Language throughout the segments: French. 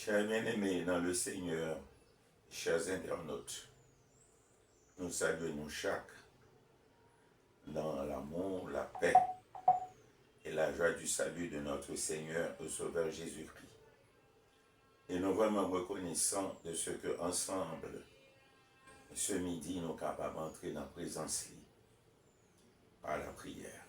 Chers bien-aimés dans le Seigneur, chers internautes, nous saluons chaque dans l'amour, la paix et la joie du salut de notre Seigneur et Sauveur Jésus-Christ. Et nous vraiment reconnaissants de ce que ensemble, ce midi, nous sommes capables d'entrer dans la présence par la prière.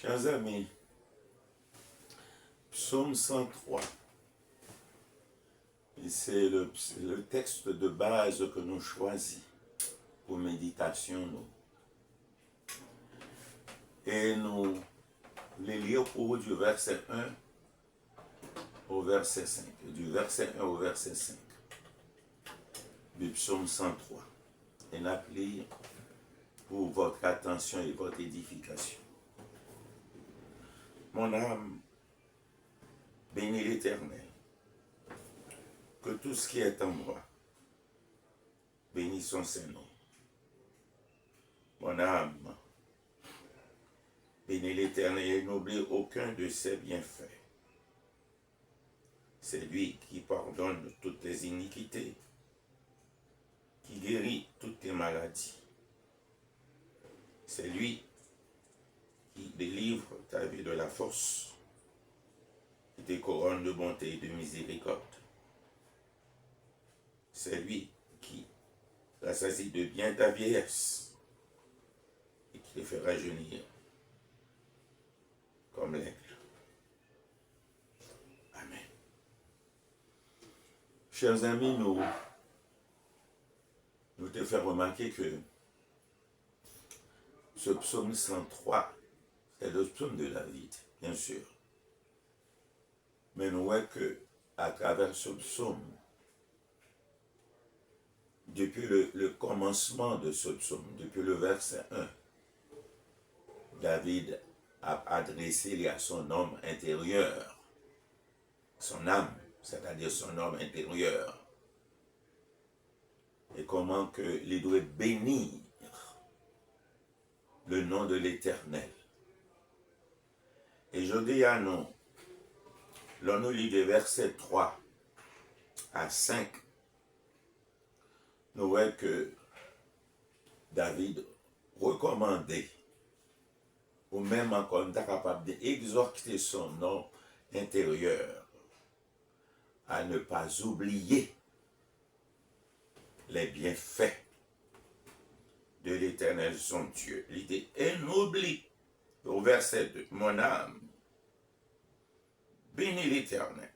Chers amis, Psaume 103, et c'est le texte de base que nous choisissons pour méditation. Et nous les lire pour vous du verset 1 au verset 5, du verset 1 au verset 5 du psaume 103. Et l'appli pour votre attention et votre édification. Mon âme, bénis l'Éternel, que tout ce qui est en moi, bénis son Saint-Nom. Mon âme, bénis l'Éternel et n'oublie aucun de ses bienfaits. C'est lui qui pardonne toutes tes iniquités, qui guérit toutes tes maladies. C'est lui qui délivre ta vie de la force, qui te couronne de bonté et de miséricorde. C'est lui qui rassasie de bien ta vieillesse et qui te fait rajeunir comme l'aigle. Amen. Chers amis, nous te faisons remarquer que ce psaume 103, c'est le psaume de David, bien sûr. Mais nous voyons qu'à travers ce psaume, depuis le commencement de ce psaume, depuis le verset 1, David a adressé à son homme intérieur, son âme, c'est-à-dire son homme intérieur, et comment qu'il doit bénir le nom de l'Éternel. Et je dis à nous, l'on nous lit des versets 3 à 5, nous voyons que David recommandait, ou même encore, on est capable d'exhorter son homme intérieur à ne pas oublier les bienfaits de l'Éternel son Dieu. L'idée est n'oublie, au verset 2, mon âme, bénis l'Éternel,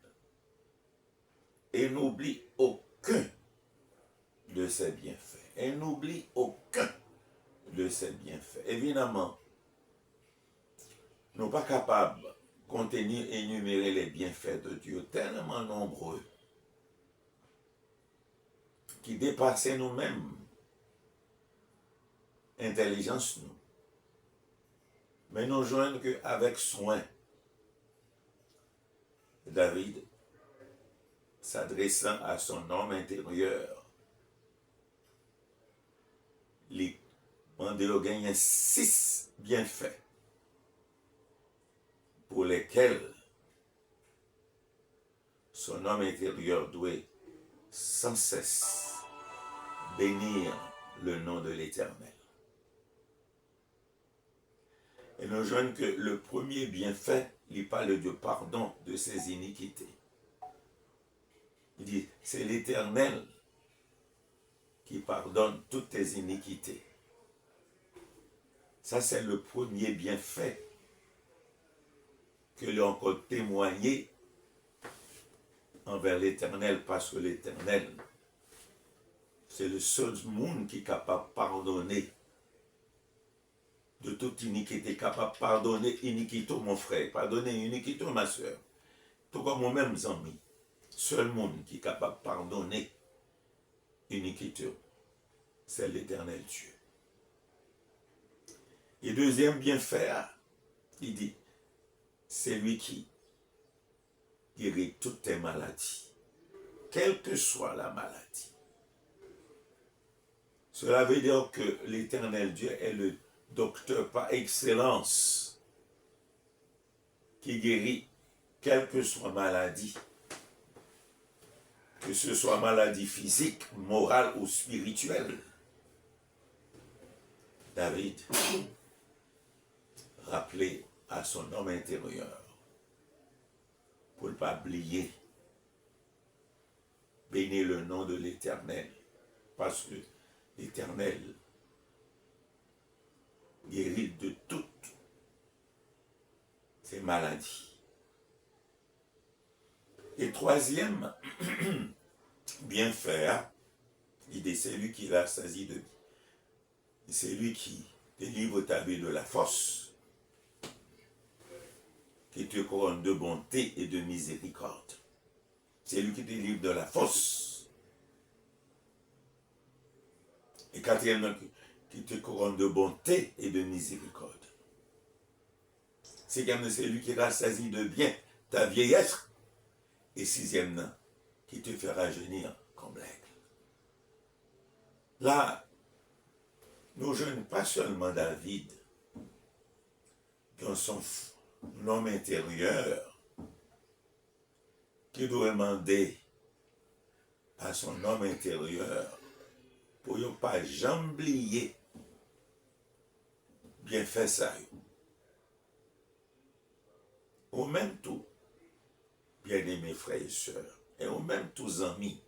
et n'oublie aucun de ses bienfaits. Et n'oublie aucun de ses bienfaits. Évidemment, nous ne sommes pas capables de contenir et énumérer les bienfaits de Dieu, tellement nombreux, qui dépassaient nous-mêmes, intelligence nous. Mais nous joignons qu'avec soin, David, s'adressant à son homme intérieur, lui demandait de gagner 6 bienfaits pour lesquels son homme intérieur doit sans cesse bénir le nom de l'Éternel. Et nous joignons que le premier bienfait, il parle du pardon de ses iniquités. Il dit, c'est l'Éternel qui pardonne toutes tes iniquités. Ça, c'est le premier bienfait que l'on encore témoigné envers l'Éternel, parce que l'Éternel, c'est le seul monde qui est capable de pardonner de toute iniquité, capable de pardonner iniquité, mon frère, pardonner iniquité, ma soeur, tout comme moi-même, amis. Seul monde qui est capable de pardonner iniquité, c'est l'Éternel Dieu. Et deuxième bienfait, il dit, c'est lui qui guérit toutes tes maladies, quelle que soit la maladie. Cela veut dire que l'Éternel Dieu est le docteur par excellence qui guérit quelle que soit maladie, que ce soit maladie physique, morale ou spirituelle. David rappelait à son homme intérieur pour ne pas oublier, bénir le nom de l'Éternel, parce que l'Éternel guérit de toutes maladies. Et troisième bienfait, c'est lui qui rassasie de vie. C'est lui qui délivre ta vie de la force, qui te couronne de bonté et de miséricorde. C'est lui qui te délivre de la force. Et quatrièmement, qui te couronne de bonté et de miséricorde. Cinquièmement, c'est lui qui rassasie de bien ta vieillesse. Et sixièmement, qui te fait rajeunir comme l'aigle. Là, nous jeûnons pas seulement David, dans son homme intérieur, qui doit demander à son homme intérieur pour ne pas jamais oublier bien fait ça. Ou même tout, bien-aimés frères et sœurs, et ou même tous amis,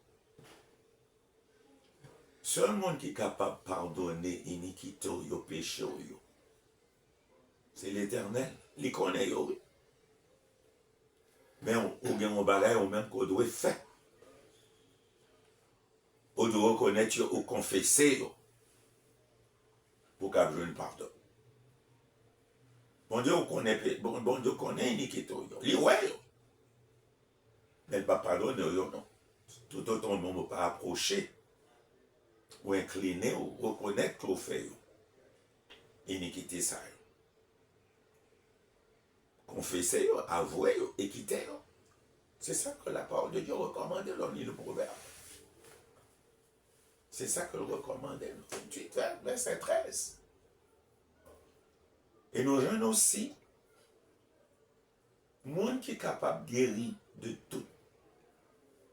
seul monde qui est capable de pardonner l'iniquité ou le péché, c'est l'Éternel. Il connaît, oui. Mais on a un bagage ou même qu'on doit faire. On doit reconnaître ou confesser pour qu'il y ait un pardon. Bon Dieu connaît l'iniquité, il ouais. Mais il ne va pas pardonner, non. Tout autant on ne peut pas approcher ou incliner ou reconnaître qu'on fait iniquité ça. Confesser, avouer et quitter. C'est ça que la parole de Dieu recommande dans le Proverbe. C'est ça que le recommande. 28, verset 13. Et nous jeunes aussi, monde qui est capable de guérir de toute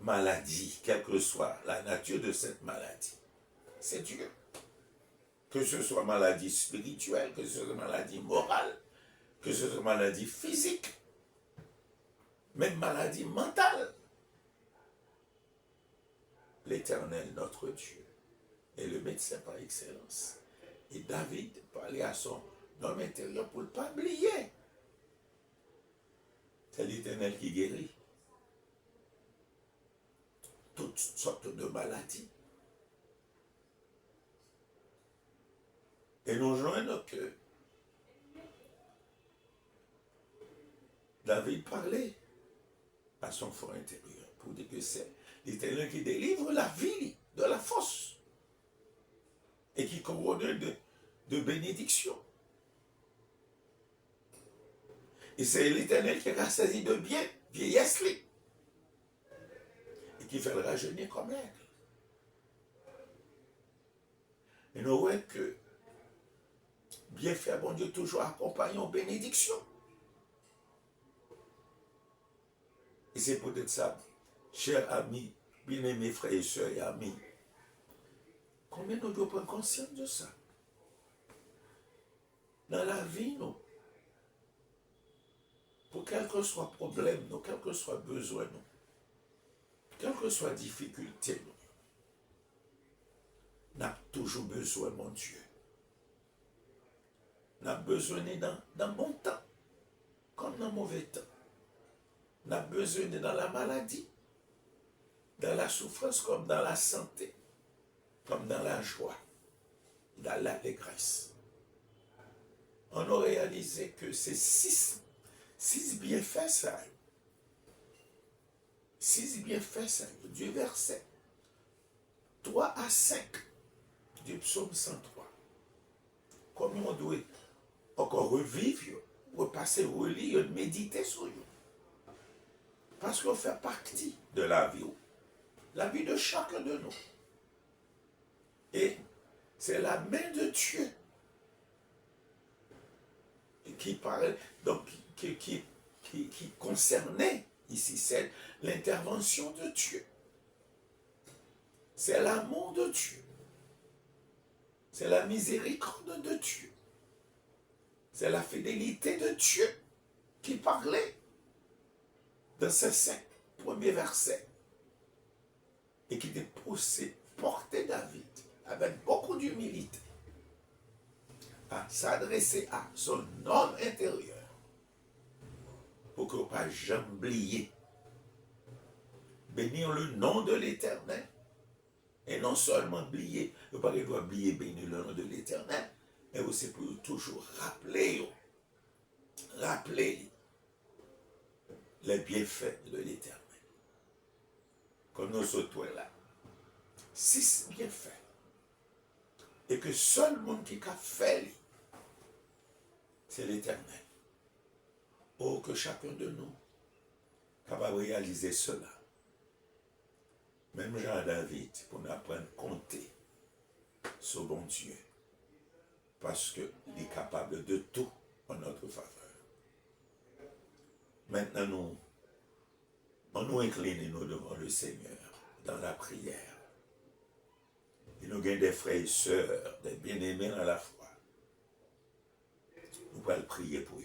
maladie, quelle que soit la nature de cette maladie, c'est Dieu. Que ce soit maladie spirituelle, que ce soit maladie morale, que ce soit maladie physique, même maladie mentale. L'Éternel, notre Dieu, est le médecin par excellence. Et David parlait à son homme intérieur pour ne pas oublier. C'est l'Éternel qui guérit toutes sortes de maladies. Et nous joignons que David parlait à son fort intérieur pour dire que c'est l'Éternel qui délivre la vie de la force et qui couronne de bénédiction. Et c'est l'Éternel qui rassasie de bien vieillesse et qui fait le rajeunir comme l'aigle. Et nous voyons que bien faire, bon Dieu, toujours accompagnant bénédiction. Et c'est peut-être ça, chers amis, bien-aimés frères et sœurs et amis, combien nous devons prendre conscience de ça? Dans la vie, nous, pour quel que soit problème, nous, quel que soit besoin, nous, quelle que soit difficulté, nous avons toujours besoin, mon Dieu. Nous avons besoin dans bon temps, comme dans mauvais temps. Nous avons besoin dans la maladie, dans la souffrance comme dans la santé, comme dans la joie, dans l'allégresse. On a réalisé que c'est six bienfaits ça. 6 bienfaits ça. Du verset 3 à 5 du psaume 103. Comme on doit encore revivre, repasser, relire, méditer sur eux. Parce qu'on fait partie de la vie de chacun de nous. Et c'est la main de Dieu qui parle, donc qui concernait ici, c'est l'intervention de Dieu. C'est l'amour de Dieu. C'est la miséricorde de Dieu. C'est la fidélité de Dieu qui parlait dans ces 5 premiers versets et qui portait David avec beaucoup d'humilité à s'adresser à son homme intérieur pour que vous ne pas jamais oublier. Bénir le nom de l'Éternel. Et non seulement oublier, vous ne pouvez pas oublier bénir le nom de l'Éternel, mais aussi pour toujours rappeler les bienfaits de l'Éternel. Comme nous sommes là. 6 bienfaits. Et que seul monde qui a fait, c'est l'Éternel. Oh, que chacun de nous capable de réaliser cela. Même Jean David, pour nous apprendre à compter sur bon Dieu. Parce qu'il est capable de tout en notre faveur. Maintenant, on nous incline nous devant le Seigneur dans la prière. Et nous avons des frères et sœurs, des bien-aimés dans la foi. Nous allons prier pour eux.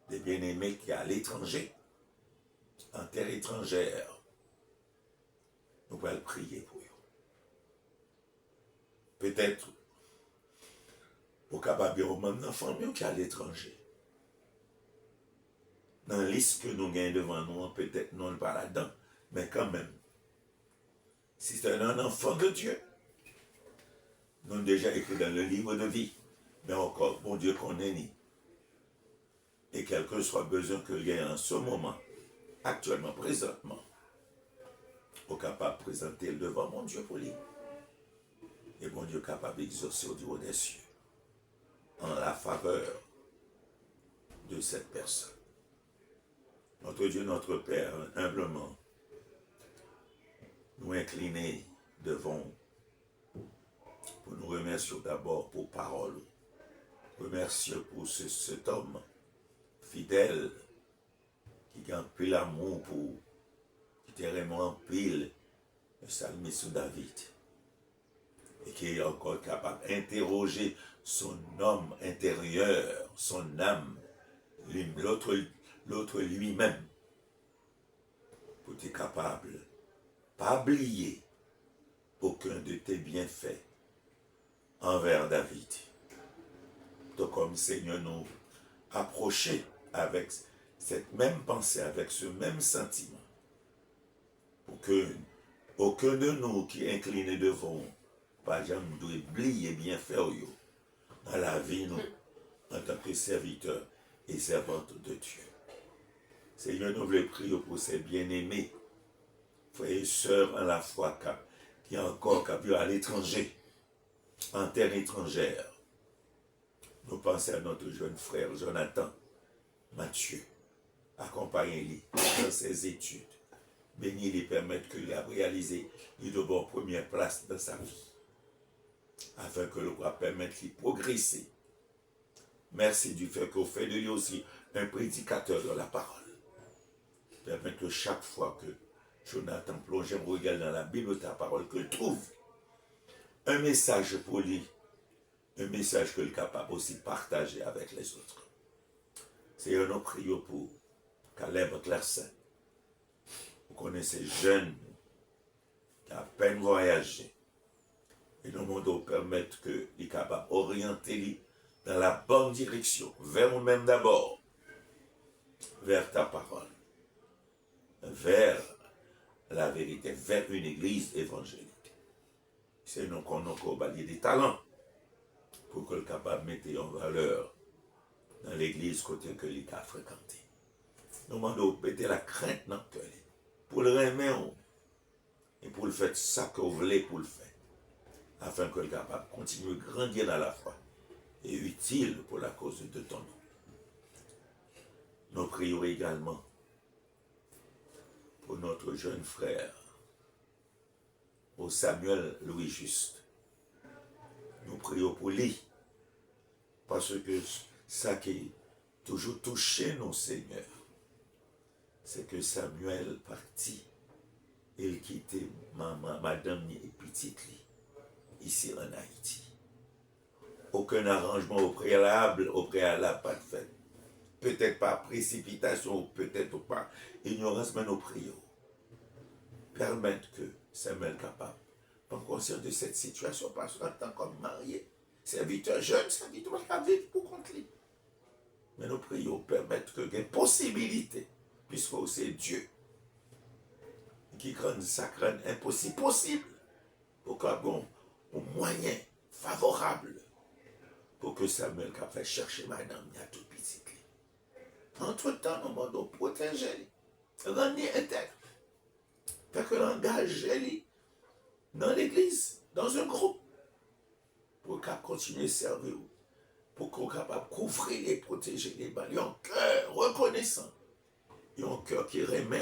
Des bien-aimés qui sont à l'étranger, en terre étrangère. Nous allons prier pour eux. Peut-être, au capable de même enfant qui est à l'étranger. Dans la liste que nous avons devant nous, peut-être non pas là-dedans, mais quand même. Si c'est un enfant de Dieu, nous avons déjà écrit dans le livre de vie, mais encore, bon Dieu connaît ni. Et quel que soit le besoin qu'il y ait en ce moment, actuellement, présentement, au capable de présenter devant mon Dieu pour lui. Et mon Dieu capable d'exaucer au niveau des cieux, en la faveur de cette personne. Notre Dieu, notre Père, humblement, nous incliner devant, pour nous remercier d'abord pour parole. Remercier pour cet homme fidèle qui a un peu l'amour pour, qui est vraiment en pile, le psalmiste David, et qui est encore capable d'interroger son homme intérieur, son âme, l'autre lui-même, pour être capable, pas oublier aucun de tes bienfaits envers David. Donc comme Seigneur nous approcher avec cette même pensée, avec ce même sentiment, pour que aucun de nous qui est incliné devant, pas jamais doit oublier bienfaits dans la vie, nous, en tant que serviteurs et servantes de Dieu. Seigneur, nous voulons prier pour ces bien-aimés, frères et sœurs en la foi, qui ont encore capé à l'étranger, en terre étrangère. Nous pensons à notre jeune frère Jonathan Mathieu. Accompagnez-les dans ses études. Bénis-les, permettre qu'il ait réalisé de bonnes premières places dans sa vie, afin que le roi permette de progresser. Merci du fait qu'on fait de lui aussi un prédicateur de la parole. Permettre que chaque fois que Jonathan plonge un regard dans la Bible de ta parole, qu'il trouve un message pour lui, un message qu'il est capable aussi de partager avec les autres. Seigneur, nous prions pour Caleb Clercin. Vous connaissez jeunes qui ont à peine voyagé. Et nous devons permettre qu'il est capable d'orienter dans la bonne direction, vers nous-mêmes d'abord, vers ta parole, vers la vérité, vers une église évangélique. C'est nous qu'on a des talents pour que le capable mette en valeur dans l'église côté que l'il a fréquenté. Nous demandons de mettre la crainte dans le cœur, pour le remettre et pour le faire ça que vous voulez pour le faire, afin que le capable continue de grandir dans la foi et utile pour la cause de ton nom. Nous prions également pour notre jeune frère, pour Samuel Louis Juste. Nous prions pour lui, parce que ça qui toujours touché nos seigneurs, c'est que Samuel partit, il quittait madame et petite ici en Haïti. Aucun arrangement au préalable pas de fait. Peut-être par précipitation, peut-être pas ignorance, mais nous prions. Permettre que Samuel capable, prendre conscience de cette situation, parce qu'en tant que marié, serviteur jeune, serviteur qui vivre pour contre lui. Mais nous prions permettre que des possibilités, puisque c'est Dieu qui rend ça rend impossible possible, pour qu'on ait un moyen favorable pour que Samuel a fait chercher madame il y a tout petit. Entre-temps, nous devons protéger, rendre intègre, fait que l'engager dans l'église, dans un groupe, pour qu'on continue à servir, pour qu'on soit capable de couvrir et protéger les balles. Ils ont un cœur reconnaissant, ils ont un cœur qui remet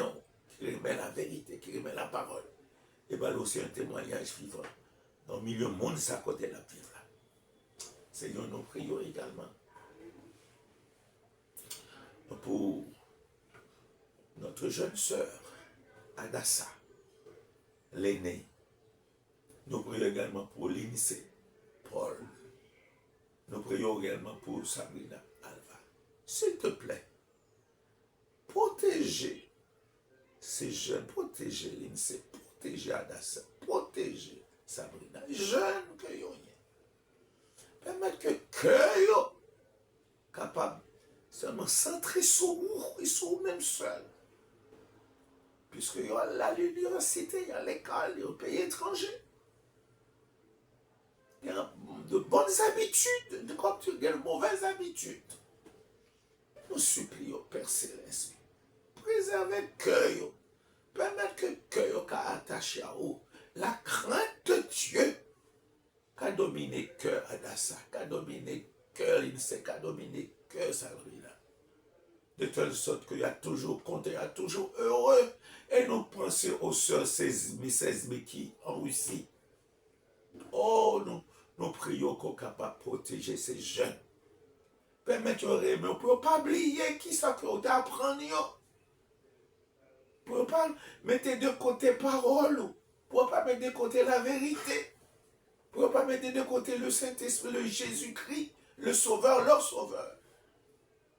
la vérité, qui remet la parole. Et bien aussi un témoignage vivant. Dans le milieu du monde, ça côté la vivre là. Seigneur, nous prions également pour notre jeune sœur, Adassa, l'aînée. Nous prions également pour l'INSEE, Paul. Nous prions également pour Sabrina Alva. S'il te plaît, protégez ces jeunes, protégez l'INSEE, protégez Adassa, protégez Sabrina, jeunes que vous êtes. Permettre que cœur capable seulement centrer sur vous et sur vous-même seul. Puisque il y a l'université, il y a l'école, il y a le pays étranger. Il y a de bonnes habitudes, de mauvaises habitudes. Nous supplions, Père Céleste, préservez le cœur, permettre que le cœur soit attaché à vous. La crainte de Dieu qu'a dominé le cœur Adassa, qu'a dominé le cœur l'INSEE, qu'a dominé le cœur Sabrina. De telle sorte qu'il y a toujours compté, il y a toujours heureux. Et nous pensons aux sœurs 16 000 qui en Russie. Oh, nous prions qu'on soit capable de protéger ces jeunes. Permettez de mais on ne peut pas oublier qui ça que vous apprenez. Vous ne pouvez pas mettre de côté parole. Vous ne pouvez pas mettre de côté la vérité. Vous ne pouvez pas mettre de côté le Saint-Esprit, le Jésus-Christ, le Sauveur, leur Sauveur.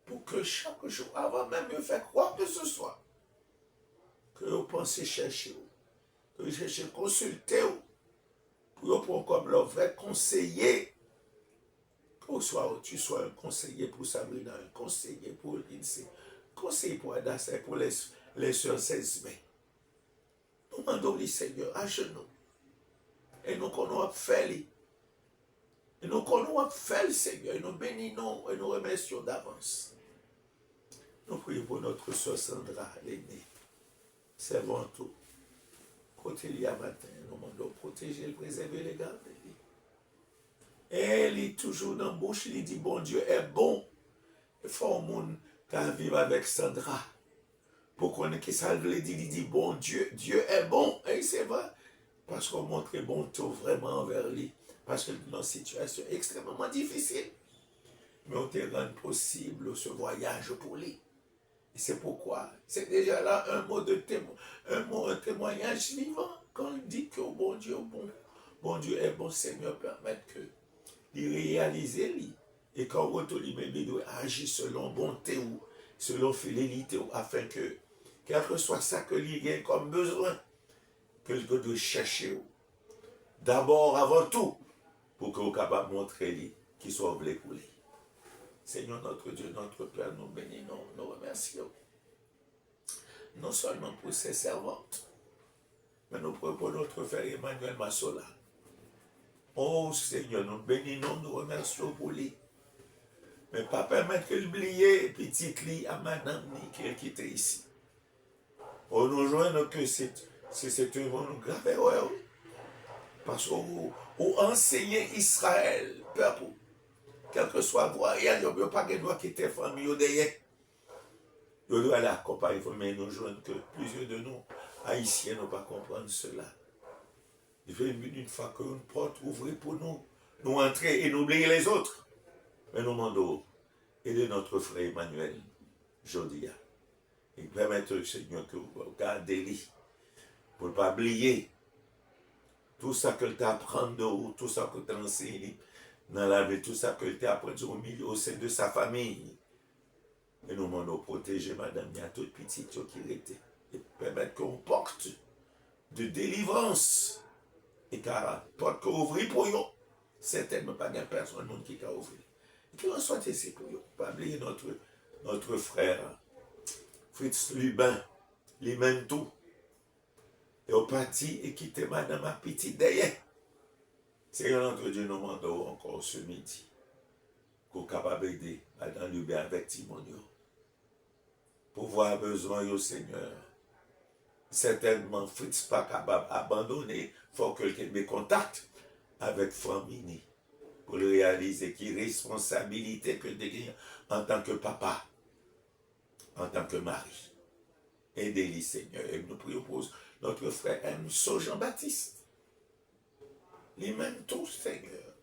Pour que chaque jour, avant même de faire quoi que ce soit, que vous pensez chercher, que vous cherchez consulter, pour vous prendre comme leur vrai conseiller. Que tu sois un conseiller pour Sabrina, un conseiller pour l'INSEE, un conseiller pour Adassa et pour les sœurs 16 mai. Nous demandons le Seigneur à genoux. Et nous connaissons faire. Et nous connaissons faire le Seigneur. Et nous bénissons et nous remercions d'avance. Nous prions pour notre soeur Sandra, l'aînée. Servons tout. Côté il y a matin, nous demandons de protéger, préserver les garder. Et elle est toujours dans la bouche, il dit, bon Dieu est bon. Il faut un monde qui vivre avec Sandra. Pour qu'on ait qui ça veut dire, il dit, bon Dieu, Dieu est bon. Et c'est vrai. Parce qu'on montre bon tout vraiment envers lui. Parce que dans une situation extrêmement difficile. Mais on te rend possible ce voyage pour lui. Et c'est pourquoi, c'est déjà là un mot de un témoignage vivant. Quand on dit que bon Dieu est bon, Seigneur, permettre que il réalise lui. Et quand on retourne, il doit agir selon bonté ou selon fidélité, afin que, quel que soit ça que lui gagne comme besoin, que le doit chercher. D'abord, avant tout, pour que vous capable de montrer lui qu'il soit blé pour lui. Seigneur notre Dieu, notre Père, nous bénissons, nous remercions. Non seulement pour ses servantes, mais nous prions pour notre frère Emmanuel Massola. Oh Seigneur, nous bénissons, nous remercions pour lui. Mais pas permettre qu'il oublie petite lit à madame qui est quittée ici. On nous joint que c'est un grave erreur. Parce qu'on enseigne Israël, peuple. Quel que soit voyage, il n'y a pas de droit quitter la famille derrière. Il doit aller accompagner, mais nous joignent que plusieurs de nous, Haïtiens, ne pas comprendre cela. Il fait une fois qu'une porte ouvre pour nous, nous entrer et nous oublier les autres. Mais nous demandons, aider notre frère Emmanuel, Jodia, et permettre au Seigneur que vous gardez lui, pour ne pas oublier tout ça que tu apprends de vous, tout ça que tu enseignes dans la vie, tout ça que tu apprends au milieu, au sein de sa famille. Et nous demandons protéger madame, il y a toute petite qui était, et permettre qu'on porte de délivrance. Et car porte qu'on ouvre pour eux, certainement pas de personne qui a ouvert. Et qu'on soit ici pour eux, pas oublier notre frère Fritz Lubin, lui mène tout. Et au parti et quitter madame à petit derrière. Seigneur notre Dieu, nous demandons encore ce midi qu'on soit capable d'aider madame Lubin avec Timonio. Pour voir besoin au Seigneur. Certainement, Fritz pas capable d'abandonner, il faut que quelqu'un me contacte avec Famini pour le réaliser qui responsabilité que de gagner en tant que papa, en tant que mari. Aidez-les, Seigneur. Et nous prions pour notre frère Emso Jean-Baptiste. Il m'aime tous, Seigneur.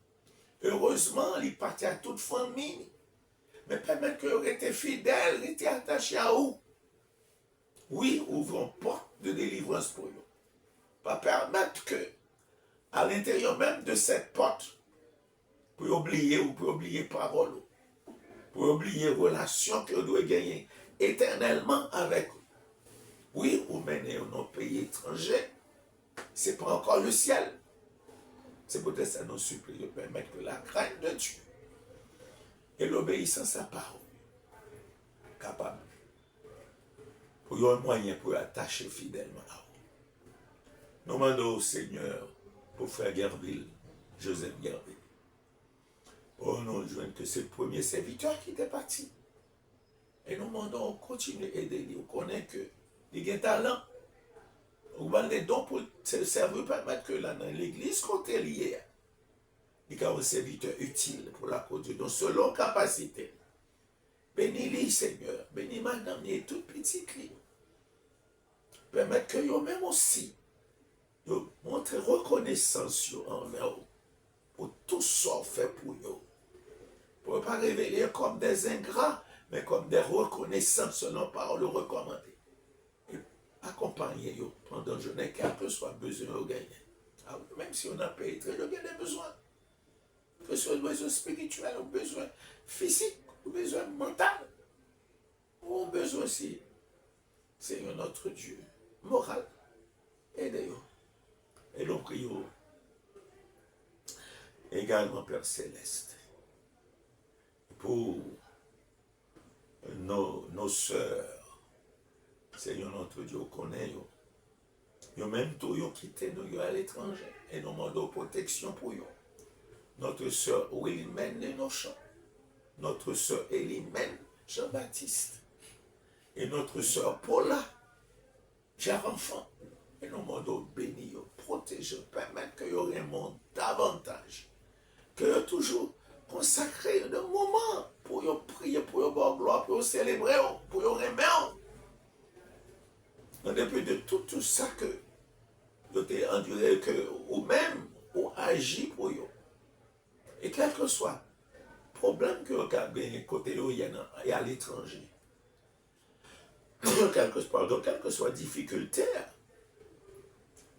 Heureusement, il partit à toute famille. Mais permettre qu'il été fidèle, il était attaché à vous. Oui, ouvrons porte de délivrance pour nous. Pas permettre que, à l'intérieur même de cette porte, pour oublier ou pour oublier parole, pour oublier relation que vous devez gagner éternellement avec vous. Oui, vous menez dans nos pays étrangers, ce n'est pas encore le ciel. C'est peut-être ça nous supplie de permettre que la crainte de Dieu et l'obéissance à parole capable pour y avoir un moyen pour attacher fidèlement à vous. Nous demandons au Seigneur pour frère Gerville, Joseph Gerville. Oh non, je vois que c'est le premier serviteur qui était parti. Et nous demandons de continuer à aider. On connaît que il a un talent. On va les dons pour se servir, permettre que là, dans l'église, quand elle y est, il y a un serviteur utile pour la cause de Dieu, donc selon capacité. Bénis-les, Seigneur. Bénis madame, il est toute petite. Permettre que eux-mêmes aussi, montrent reconnaissance envers eux, pour tout ça fait pour eux. Pour ne pas révéler comme des ingrats, mais comme des reconnaissances selon parole recommandée. Et accompagner eux pendant la journée, quel que soit besoin de gagner. Même si on a payé très, il y a des besoins. Que ce soit des besoins spirituels, ou besoins physiques, ou besoins mentaux, ou besoin aussi, Seigneur notre Dieu, moral. Aidez-nous. Et nous prions également, Père Céleste, pour nos sœurs, Seigneur notre Dieu, connaît nous. Nous même tout nous quitté nous à l'étranger et nous demandons protection pour nous. Notre sœur Wilmène de nos champs, notre sœur Elimène Jean-Baptiste et notre sœur Paula, chère enfant. Et nous demandons bénir, protéger, permettre que vous remontent davantage, que vous toujours consacré un moment pour vous prier, pour vous voir gloire, pour vous célébrer, pour vous remettre. En dépit de tout ça que vous avez enduré, que vous-même, vous agissez pour vous. Et quel que soit le problème que vous avez côté et à l'étranger, quelle que soit la difficulté,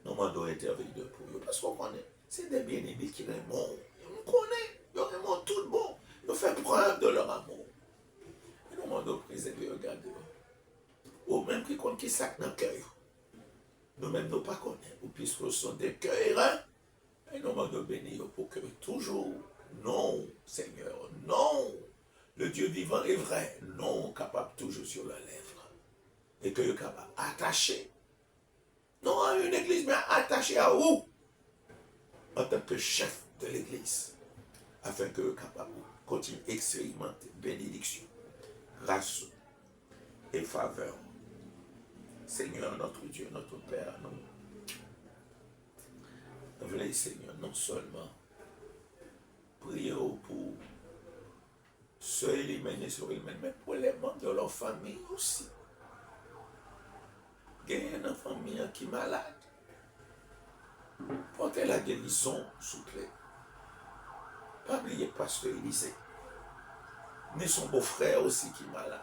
nous demandons intervenir pour vous. Parce qu'on connaît, c'est des bien-aimés qui aiment. On connaît, ils aiment tout le bon. Ils font preuve de leur amour. Et nous demandons de préserver, regarder. Ou même qui compte qui sac dans le cœur. Nous-mêmes, nous ne pas connaissons. Ou puisque ce sont des cœurs, et nous demandons de bénir pour que toujours, non, Seigneur, non, le Dieu vivant est vrai, non, capable toujours sur la lèvre. Et que capable attaché, non à une église, mais attaché à vous, en tant que chef de l'église, afin que capable continue à expérimenter bénédiction, grâce et faveur. Seigneur, notre Dieu, notre Père, nous voulons, Seigneur, non seulement prier pour ceux éliminés sur eux-mêmes, mais pour les membres de leur famille aussi. Il y a une famille qui est malade. Portez la guérison, s'il vous plaît. Pas oublier pasteur Élisée. Mais son beau-frère aussi qui est malade.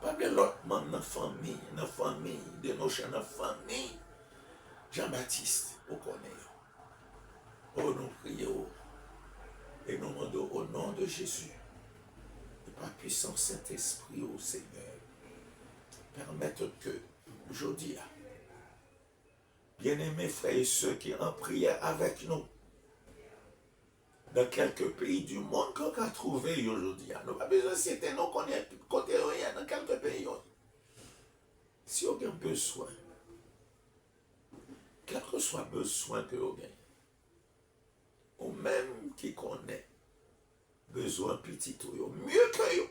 Pas oublier l'autre membre de la famille, de nos chaînes de famille. Jean-Baptiste, vous connaissez. Oh, nous prions. Et nous demandons au nom de Jésus, et par puissance Saint-Esprit au Seigneur, permettre que, aujourd'hui, bien-aimés frères et sœurs qui en prière avec nous, dans quelques pays du monde qu'on a trouvé aujourd'hui. Nous n'avons pas besoin de citer, nous connaissons côté rien dans quelques pays. Si on a besoin, quel que soit besoin que vous avez, ou même qui connaît besoin petit ou mieux que vous,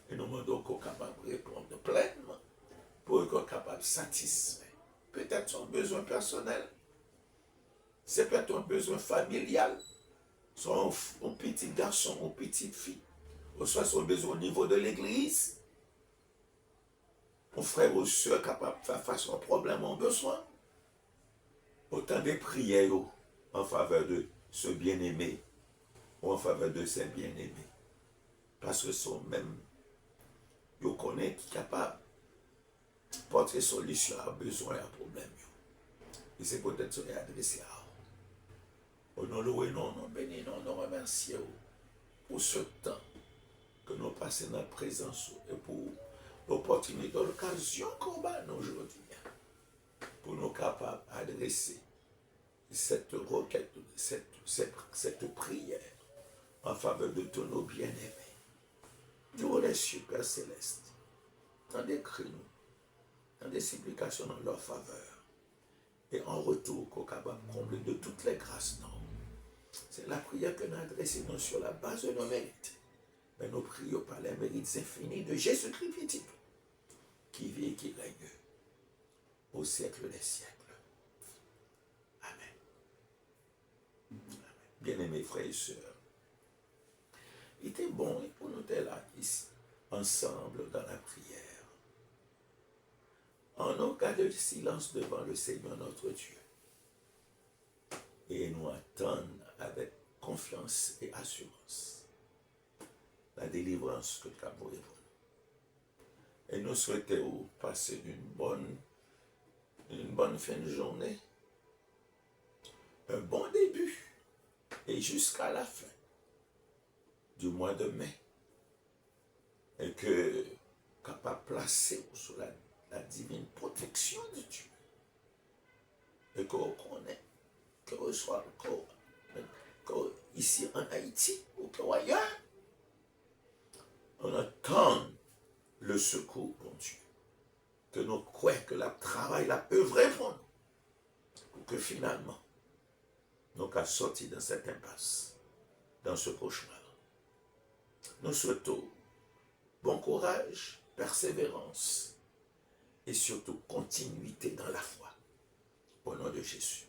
et nous demandons qu'on soit capable de répondre pleinement pour qu'on soit capable de satisfaire. Peut-être son besoin personnel, c'est peut-être un besoin familial, son petit garçon ou petite fille, ou soit son besoin au niveau de l'église, mon frère ou soeur capable de faire face à un problème ou un besoin. Autant de prières en faveur de ce bien-aimé ou en faveur de ces bien-aimés. Parce que sont même, ils connaissent qui sont capables de porter solution à besoin et à problème. Et c'est peut-être ce qui est adressé à vous. Nous louons, nous bénissons, nous remercions pour ce temps que nous passons dans la présence et pour l'opportunité, l'occasion qu'on a aujourd'hui pour nous capables d'adresser cette requête, cette prière en faveur de tous nos bien-aimés. Nous les cieux, Père Céleste, dans des cris, dans des supplications en leur faveur, et en retour qu'on est capable de combler de toutes les grâces. Non. C'est la prière que nous adressons sur la base de nos mérites. Mais nous prions par les mérites infinis de Jésus-Christ petit, qui vit et qui règne au siècle des siècles. Amen. Bien-aimés frères et sœurs, il était bon pour nous être là ici, ensemble dans la prière. En nos cas de silence devant le Seigneur notre Dieu. Et nous attendons avec confiance et assurance la délivrance que nous avons pour nous. Et nous souhaitons passer une bonne fin de journée, un bon début, et jusqu'à la fin du mois de mai, et que capable de placer sous la divine protection de Dieu, et qu'on connaît, que soit ici en Haïti ou ailleurs, on attend le secours pour Dieu, que nous croyons que le travail, la œuvre pour nous, pour que finalement, nous soyons sortis dans cette impasse, dans ce cauchemar. Nous souhaitons bon courage, persévérance et surtout continuité dans la foi. Au nom de Jésus.